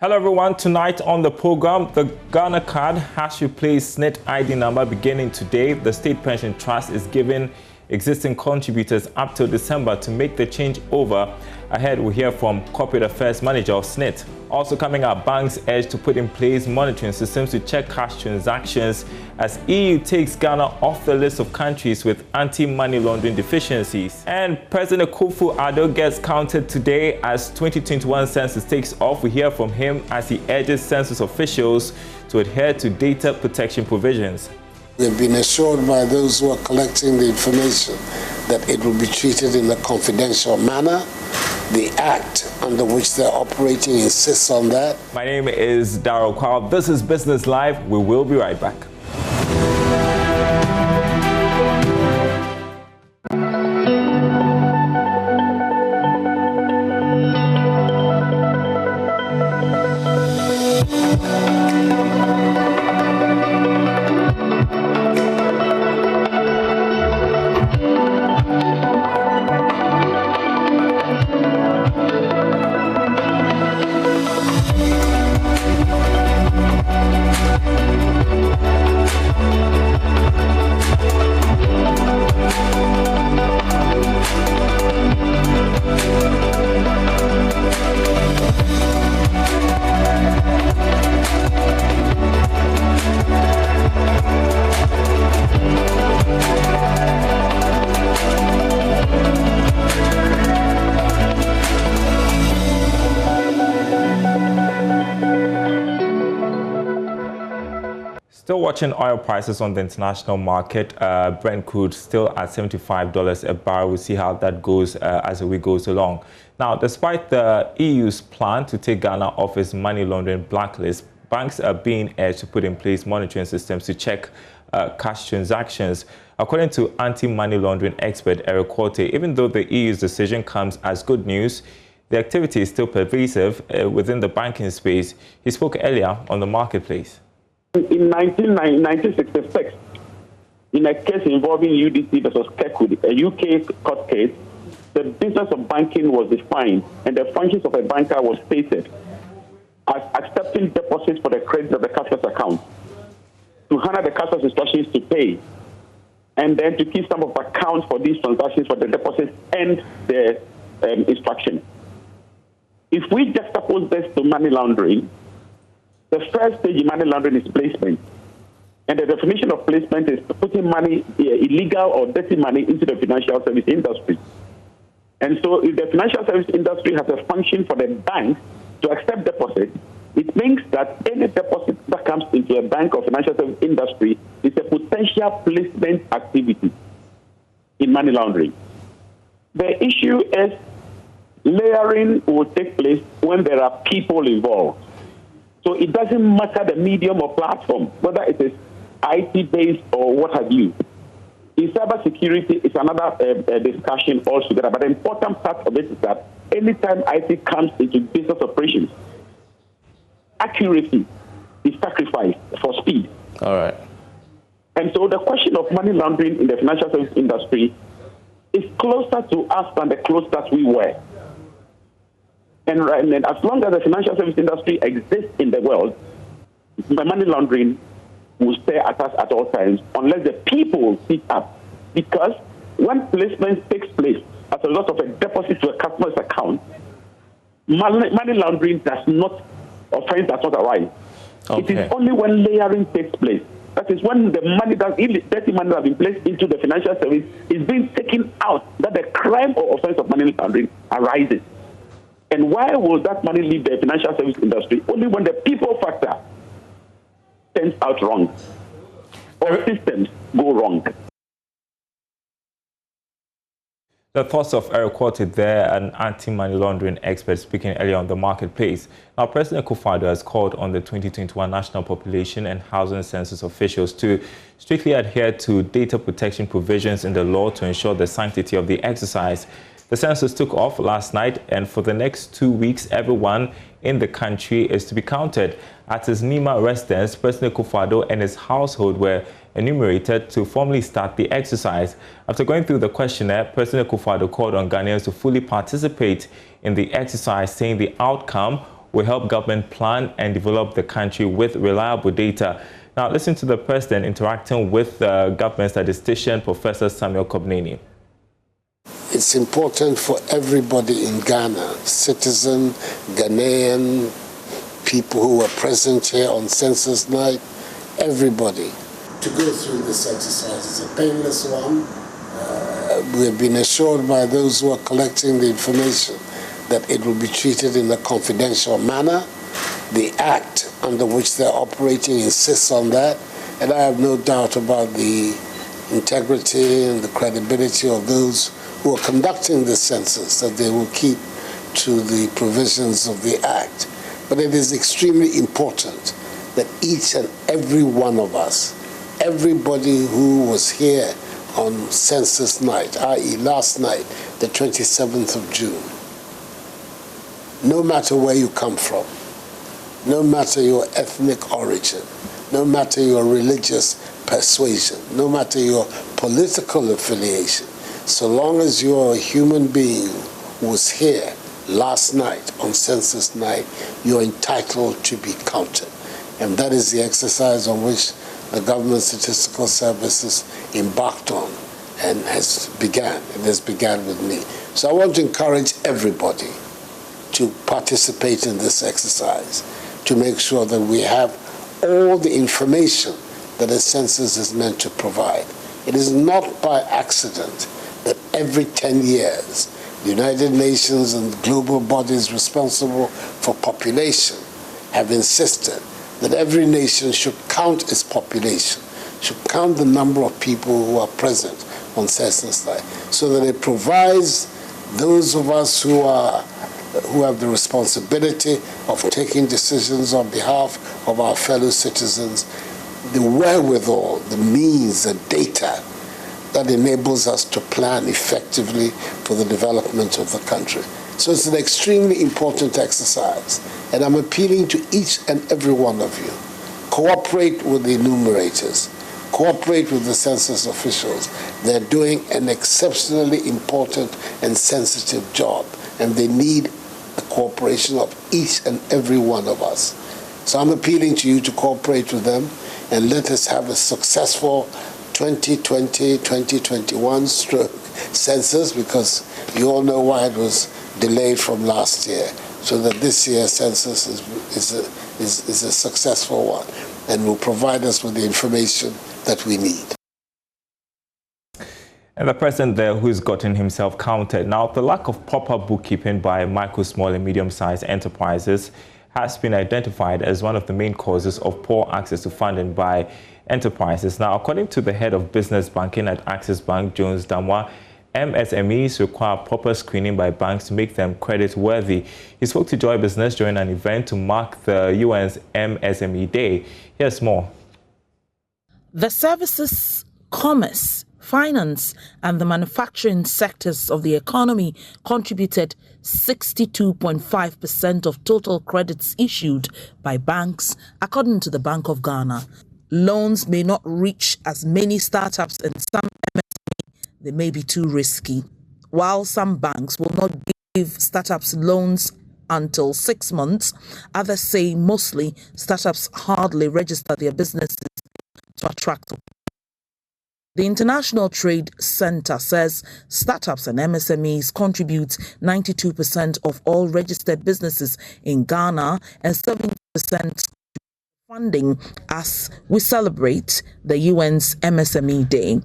Hello everyone, tonight on the program, the Ghana card has replaced SNIT ID number beginning today. The State Pension Trust is giving existing contributors up till December to make the change over. Ahead, we'll hear from Corporate Affairs Manager of SNIT. Also coming up, banks urge to put in place monitoring systems to check cash transactions as EU takes Ghana off the list of countries with anti-money laundering deficiencies. And President Akufo-Addo gets counted today as 2021 census takes off. We hear from him as he urges census officials to adhere to data protection provisions. We have been assured by those who are collecting the information that it will be treated in a confidential manner. The Act under which they're operating insists on that. My name is Darryl Kwao. This is Business Live. We will be right back. Still watching oil prices on the international market. Brent crude still at $75 a barrel. We'll see how that goes as the week goes along. Now, despite the EU's plan to take Ghana off its money laundering blacklist, banks are being urged to put in place monitoring systems to check cash transactions. According to anti-money laundering expert Eric Quartey, even though the EU's decision comes as good news, the activity is still pervasive within the banking space. He spoke earlier on the marketplace. In 1966, in a case involving UDC versus Kirkwood, a UK court case, the business of banking was defined and the functions of a banker was stated as accepting deposits for the credit of the customer's account, to handle the customer's instructions to pay, and then to keep some of accounts for these transactions for the deposits and the instruction. If we juxtapose this to money laundering, the first stage in money laundering is placement. And the definition of placement is putting money, illegal or dirty money, into the financial service industry. And so if the financial service industry has a function for the bank to accept deposits, it means that any deposit that comes into a bank or financial service industry is a potential placement activity in money laundering. The issue is layering will take place when there are people involved. So it doesn't matter the medium or platform, whether it is IT-based or what have you. In cybersecurity, it's another discussion altogether. But the important part of it is that anytime IT comes into business operations, accuracy is sacrificed for speed. All right. And so the question of money laundering in the financial service industry is closer to us than the closest we were. And as long as the financial service industry exists in the world, the money laundering will stay at us at all times unless the people speak up. Because when placement takes place as a result of a deposit to a customer's account, money laundering offense does not arise. Okay. It is only when layering takes place. That is when the money dirty money that has been placed into the financial service is being taken out, that the crime or offense of money laundering arises. And why will that money leave the financial service industry? Only when the people factor turns out wrong or systems go wrong. The thoughts of Eric Quartey there, an anti-money laundering expert speaking earlier on the marketplace. Now, President Akufo-Addo has called on the 2021 National Population and Housing Census officials to strictly adhere to data protection provisions in the law to ensure the sanctity of the exercise. The census took off last night, and for the next 2 weeks, everyone in the country is to be counted. At his Nima residence, President Akufo-Addo and his household were enumerated to formally start the exercise. After going through the questionnaire, President Akufo-Addo called on Ghanaians to fully participate in the exercise, saying the outcome will help government plan and develop the country with reliable data. Now, listen to the president interacting with government statistician Professor Samuel Kobneni. It's important for everybody in Ghana, citizen, Ghanaian, people who were present here on census night, everybody, to go through this exercise. It's a painless one. We have been assured by those who are collecting the information that it will be treated in a confidential manner. The act under which they're operating insists on that, and I have no doubt about the integrity and the credibility of those who are conducting the census, that they will keep to the provisions of the act. But it is extremely important that each and every one of us, everybody who was here on census night, i.e. last night, the 27th of June, no matter where you come from, no matter your ethnic origin, no matter your religious persuasion, no matter your political affiliation, so long as you are a human being who was here last night on census night, you're entitled to be counted. And that is the exercise on which the Government Statistical Services embarked on and has began. It has begun with me. So I want to encourage everybody to participate in this exercise, to make sure that we have all the information that a census is meant to provide. It is not by accident that every 10 years, the United Nations and global bodies responsible for population have insisted that every nation should count its population, should count the number of people who are present on census night, so that it provides those of us who have the responsibility of taking decisions on behalf of our fellow citizens, the wherewithal, the means, the data that enables us to plan effectively for the development of the country. So it's an extremely important exercise, and I'm appealing to each and every one of you. Cooperate with the enumerators. Cooperate with the census officials. They're doing an exceptionally important and sensitive job, and they need the cooperation of each and every one of us. So I'm appealing to you to cooperate with them, and let us have a successful 2020-2021 census, because you all know why it was delayed from last year, so that this year's census is a successful one and will provide us with the information that we need. And the president there who's gotten himself counted. Now, the lack of proper bookkeeping by micro, small and medium-sized enterprises has been identified as one of the main causes of poor access to funding by enterprises. Now, according to the head of business banking at Access Bank, Jones Damwa, MSMEs require proper screening by banks to make them credit-worthy. He spoke to Joy Business during an event to mark the UN's MSME Day. Here's more. The services, commerce, finance and the manufacturing sectors of the economy contributed 62.5% of total credits issued by banks, according to the Bank of Ghana. Loans may not reach as many startups and some MSME, they may be too risky. While some banks will not give startups loans until 6 months, others say mostly startups hardly register their businesses to attract. The International Trade Center says startups and MSMEs contribute 92% of all registered businesses in Ghana and 70% funding as we celebrate the UN's MSME Day.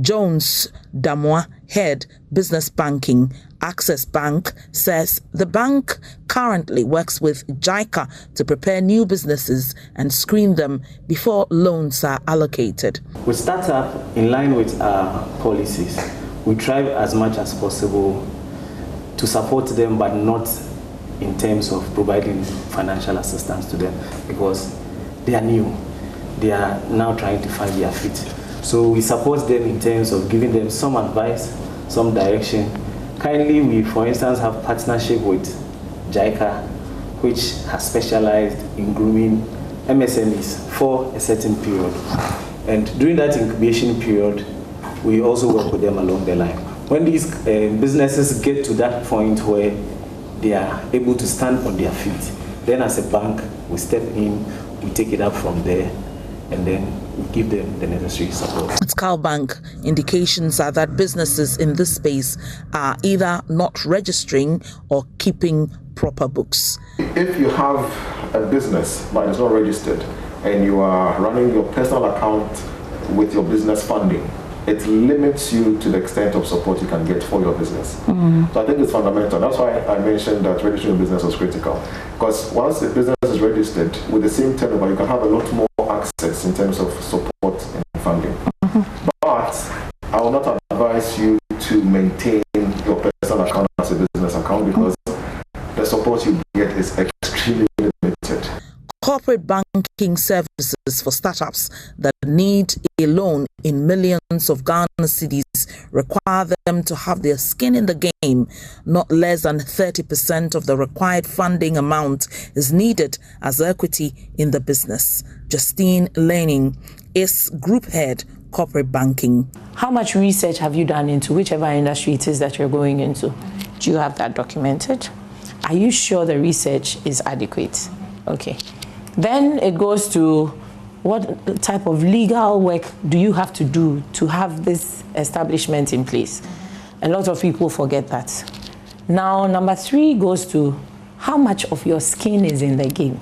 Jones Damwa, head business banking, Access Bank, says the bank currently works with JICA to prepare new businesses and screen them before loans are allocated. We start up in line with our policies. We try as much as possible to support them, but not in terms of providing financial assistance to them, because they are new. They are now trying to find their feet. So we support them in terms of giving them some advice, some direction. Currently, we, for instance, have partnership with JICA, which has specialized in grooming MSMEs for a certain period. And during that incubation period, we also work with them along the line. When these businesses get to that point where they are able to stand on their feet, Then as a bank, we step in, we take it up from there, and then we give them the necessary support. At Cal Bank, indications are that businesses in this space are either not registering or keeping proper books. If you have a business but it's not registered and you are running your personal account with your business funding, it limits you to the extent of support you can get for your business. So I think it's fundamental. That's why I mentioned that registering a business was critical. Because once the business is registered, with the same turnover, you can have a lot more access in terms of support and funding. But I will not advise you to maintain your personal account as a business account, because the support you get is extremely limited. Corporate banking services for startups that need a loan in millions of Ghana cedis require them to have their skin in the game. Not less than 30% of the required funding amount is needed as equity in the business. Justine Lanning is Group Head, Corporate Banking. How much research have you done into whichever industry it is that you're going into? Do you have that documented? Are you sure the research is adequate? Okay. Then it goes to what type of legal work do you have to do to have this establishment in place? A lot of people forget that. Now, number 3 goes to how much of your skin is in the game.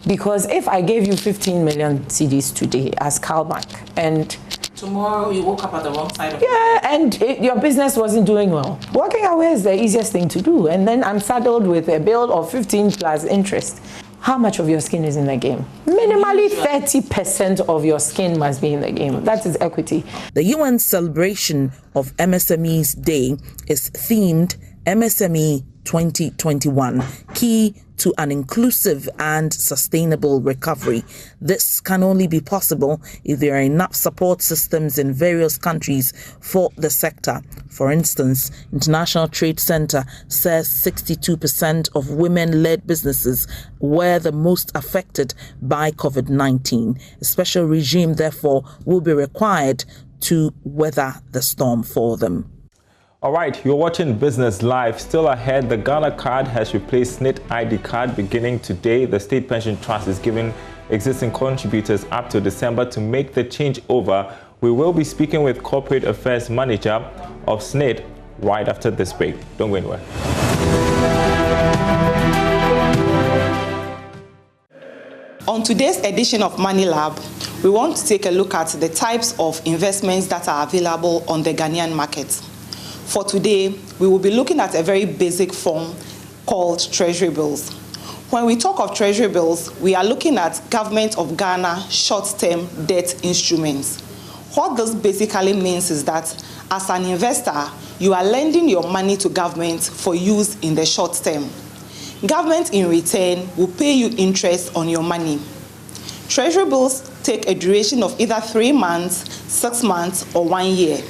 Because if I gave you 15 million cedis today as Cal Bank, and tomorrow you woke up at the wrong side of your business wasn't doing well, walking away is the easiest thing to do. And then I'm saddled with a bill of 15 plus interest. How much of your skin is in the game? Minimally 30% of your skin must be in the game. That is equity. The UN celebration of MSME's Day is themed MSME 2021, key to an inclusive and sustainable recovery. This can only be possible if there are enough support systems in various countries for the sector. For instance, International Trade Center says 62% of women-led businesses were the most affected by COVID-19. A special regime, therefore, will be required to weather the storm for them. All right, you're watching Business Live. Still ahead, the Ghana card has replaced SNIT ID card beginning today. The State Pension Trust is giving existing contributors up to December to make the change over. We will be speaking with Corporate Affairs Manager of SNIT right after this break. Don't go anywhere. On today's edition of MoneyLab, we want to take a look at the types of investments that are available on the Ghanaian market. For today, we will be looking at a very basic form called Treasury bills. When we talk of Treasury bills, we are looking at Government of Ghana short-term debt instruments. What this basically means is that as an investor, you are lending your money to government for use in the short term. Government in return will pay you interest on your money. Treasury bills take a duration of either 3 months, 6 months, or 1 year.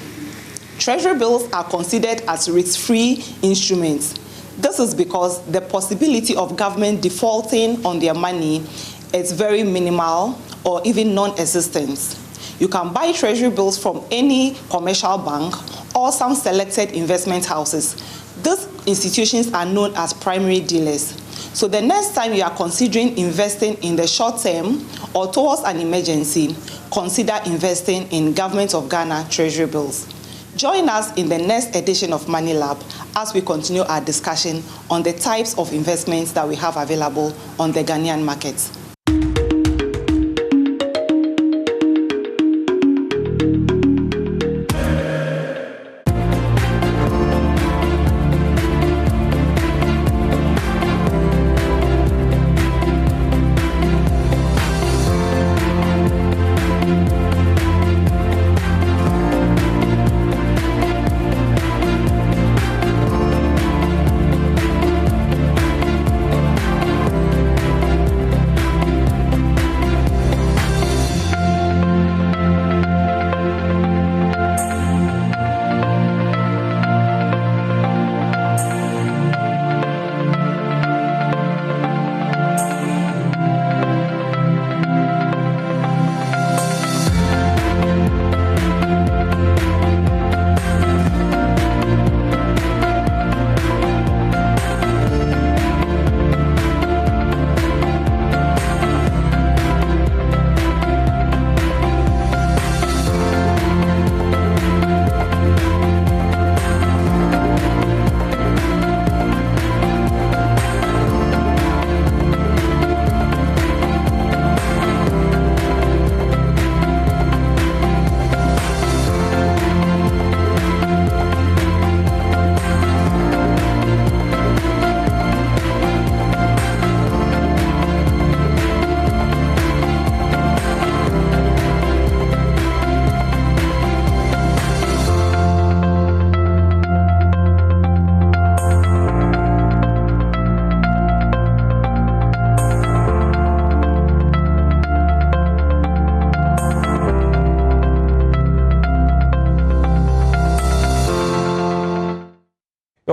Treasury bills are considered as risk-free instruments. This is because the possibility of government defaulting on their money is very minimal or even non-existent. You can buy treasury bills from any commercial bank or some selected investment houses. These institutions are known as primary dealers. So the next time you are considering investing in the short term or towards an emergency, consider investing in Government of Ghana treasury bills. Join us in the next edition of MoneyLab as we continue our discussion on the types of investments that we have available on the Ghanaian market.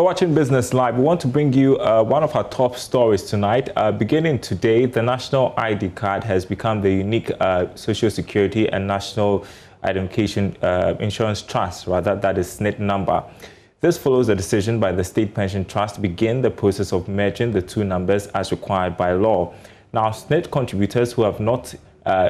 watching Business Live. We want to bring you one of our top stories tonight. Beginning today, the National ID card has become the unique Social Security and National Identification Insurance Trust, that is SNIT number. This follows a decision by the State Pension Trust to begin the process of merging the two numbers as required by law. Now, SNIT contributors who have not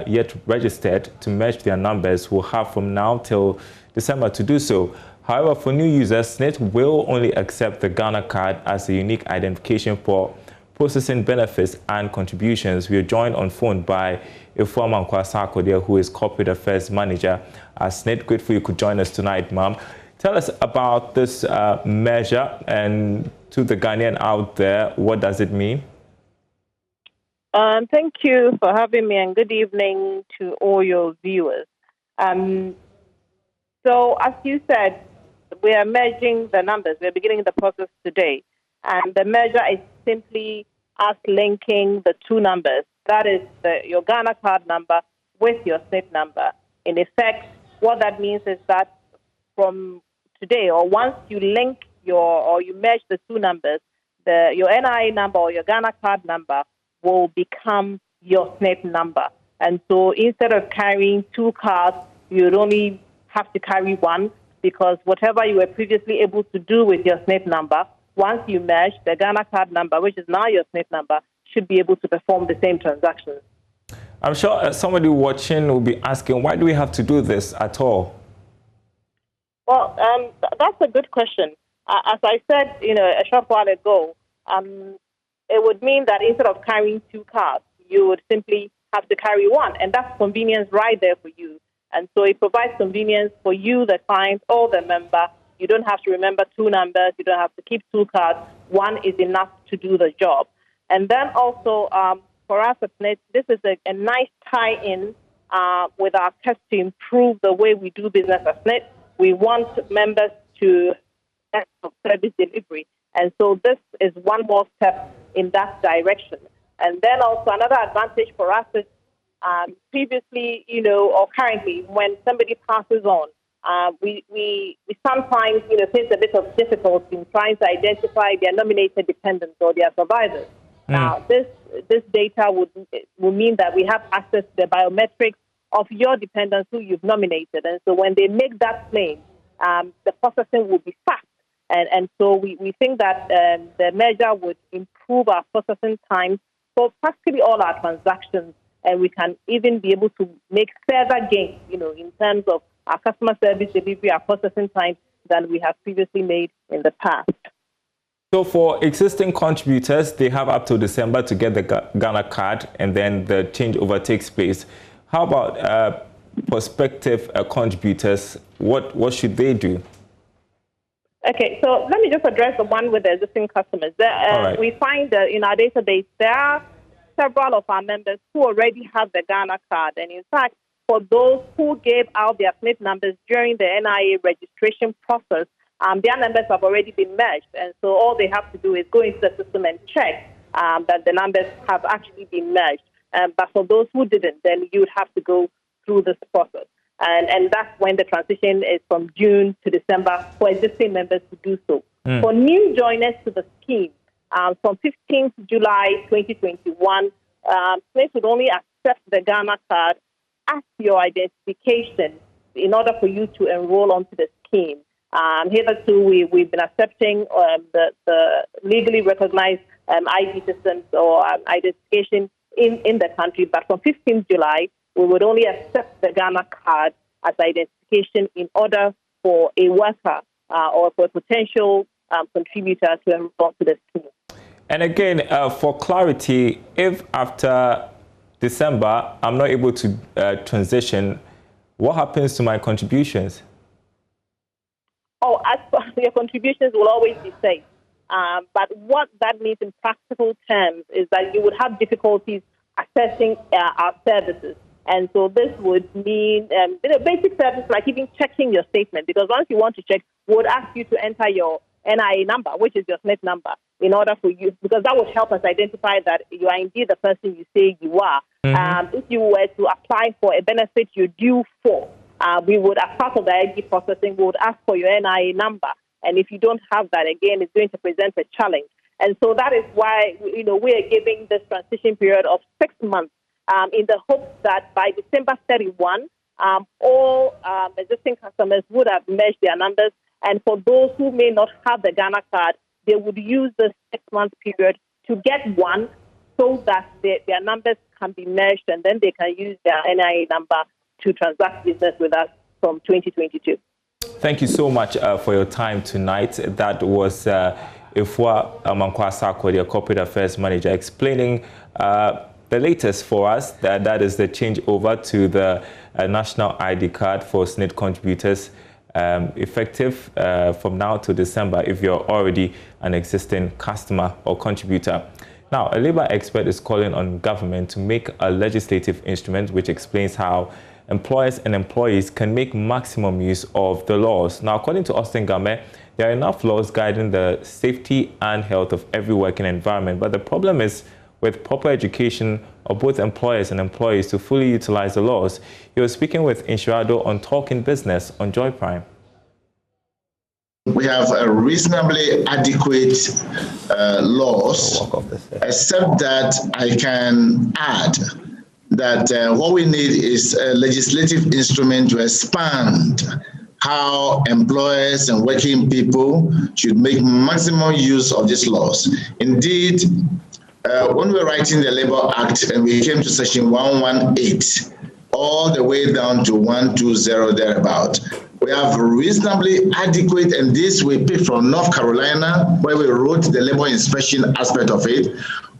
yet registered to merge their numbers will have from now till December to do so. However, for new users, SNIT will only accept the Ghana card as a unique identification for processing benefits and contributions. We are joined on phone by Ifeoma Nkwasa, who is Corporate Affairs Manager at SNIT. Grateful you could join us tonight, ma'am. Tell us about this measure, and to the Ghanaian out there, what does it mean? Thank you for having me, and good evening to all your viewers. So, as you said, we are merging the numbers. We're beginning the process today. And the measure is simply us linking the two numbers. That is your Ghana card number with your SNIT number. In effect, what that means is that from today, or once you link you merge the two numbers, your NIA number or your Ghana card number will become your SNIT number. And so instead of carrying two cards, you'd only have to carry one, because whatever you were previously able to do with your SNIT number, once you merge, the Ghana card number, which is now your SNIT number, should be able to perform the same transactions. I'm sure somebody watching will be asking, why do we have to do this at all? Well, that's a good question. As I said, a short while ago, it would mean that instead of carrying two cards, you would simply have to carry one, and that's convenience right there for you. And so it provides convenience for you, the client, or the member. You don't have to remember two numbers. You don't have to keep two cards. One is enough to do the job. And then also, for us at SNIT, this is a nice tie-in with our test to improve the way we do business at SNIT. We want members to have service delivery. And so this is one more step in that direction. And then also another advantage for us is previously, or currently, when somebody passes on, we sometimes, face a bit of difficulty in trying to identify their nominated dependents or their survivors. Now, this data will mean that we have access to the biometrics of your dependents who you've nominated. And so when they make that claim, the processing will be fast. And so we think that the measure would improve our processing time for practically all our transactions, and we can even be able to make further gains, in terms of our customer service delivery, our processing time, than we have previously made in the past. So for existing contributors, they have up to December to get the Ghana card, and then the changeover takes place. How about prospective contributors? What should they do? Okay, so let me just address the one with the existing customers. Right. We find that in our database, there are several of our members who already have the Ghana card. And in fact, for those who gave out their SNIT numbers during the NIA registration process, their numbers have already been merged. And so all they have to do is go into the system and check that the numbers have actually been merged. But for those who didn't, then you would have to go through this process. And that's when the transition is from June to December for existing members to do so. For new joiners to the scheme, from 15th July 2021, SNIT would only accept the Ghana card as your identification in order for you to enroll onto the scheme. Hitherto, we've been accepting the legally recognized ID systems or identification in the country, but from 15th July, we would only accept the Ghana card as identification in order for a worker or for a potential contributor to enroll to the scheme. And again, for clarity, if after December I'm not able to transition, what happens to my contributions? Oh, as for your contributions will always be safe. But what that means in practical terms is that you would have difficulties accessing our services. And so this would mean basic services like even checking your statement, because once you want to check, we would ask you to enter your NIA number, which is your SNIT number, in order for you, because that would help us identify that you are indeed the person you say you are. If you were to apply for a benefit you're due for, we would, as part of the ID processing, we would ask for your NIA number. And if you don't have that, again, it's going to present a challenge. And so that is why, we are giving this transition period of 6 months in the hope that by December 31, all existing customers would have merged their numbers. And for those who may not have the Ghana card, they would use the 6-month period to get one so that their numbers can be merged, and then they can use their NIA number to transact business with us from 2022. Thank you so much for your time tonight. That was Ifwa Amankwasa, the Corporate Affairs Manager, explaining the latest for us. That is the change over to the national ID card for SNIT contributors, effective from now to December if you're already an existing customer or contributor. Now, a labor expert is calling on government to make a legislative instrument which explains how employers and employees can make maximum use of the laws. Now, according to Austin Game, there are enough laws guiding the safety and health of every working environment, but the problem is with proper education of both employers and employees to fully utilize the laws. He was speaking with Insurado on Talking Business on Joy Prime. We have a reasonably adequate laws, except that I can add that what we need is a legislative instrument to expand how employers and working people should make maximum use of these laws. Indeed, when we were writing the Labor Act and we came to section 118, all the way down to 120 thereabout, we have reasonably adequate, and this we picked from North Carolina, where we wrote the labor inspection aspect of it.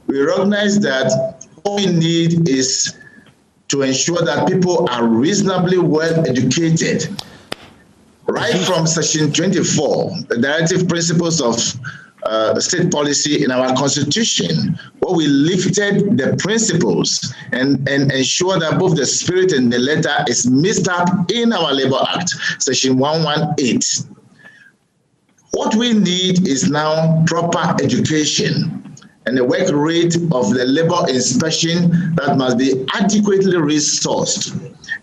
We recognize that all we need is to ensure that people are reasonably well educated. Right from section 24, the directive principles of state policy in our constitution, where we lifted the principles and ensure that both the spirit and the letter is mixed up in our Labor Act, section 118. What we need is now proper education and the work rate of the labor inspection that must be adequately resourced.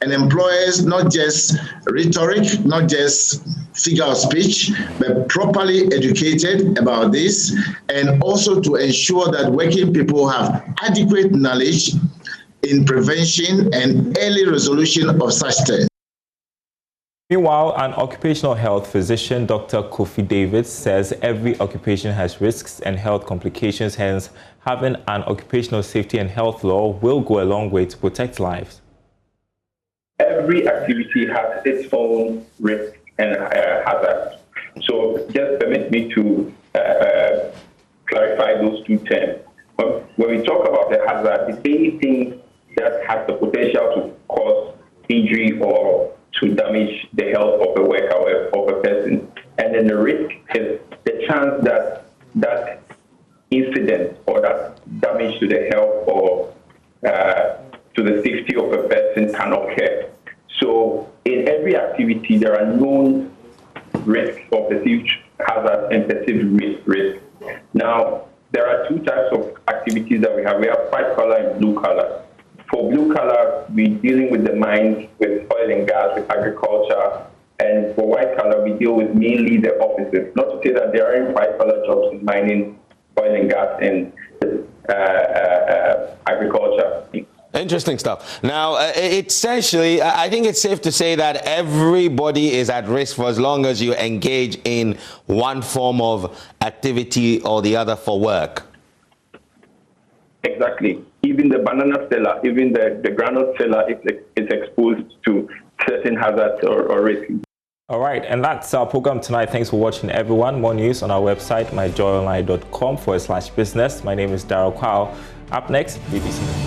And employers, not just rhetoric, not just figure of speech, but properly educated about this, and also to ensure that working people have adequate knowledge in prevention and early resolution of such things. Meanwhile, an occupational health physician, Dr. Kofi David, says every occupation has risks and health complications, hence having an occupational safety and health law will go a long way to protect lives. Every activity has its own risk and hazard. So just permit me to clarify those two terms. When we talk about the hazard, it's anything that has the potential to cause injury or to damage the health of a worker or of a person. And then the risk is the chance that that incident or that damage to the health or to the safety of a person can occur. So in every activity, there are known risks of perceived hazard and perceived risk. Now, there are two types of activities that we have. We have white collar and blue collar. For blue collar, we're dealing with the mines, with oil and gas, with agriculture. And for white collar, we deal with mainly the offices. Not to say that there aren't white collar jobs in mining, oil and gas, and agriculture. Interesting stuff. Now, essentially, I think it's safe to say that everybody is at risk for as long as you engage in one form of activity or the other for work. Exactly. Even the banana seller, even the granite seller is exposed to certain hazards or risks. All right, and that's our program tonight. Thanks for watching, everyone. More news on our website, myjoyonline.com/business. My name is Daryl Kwao. Up next, BBC.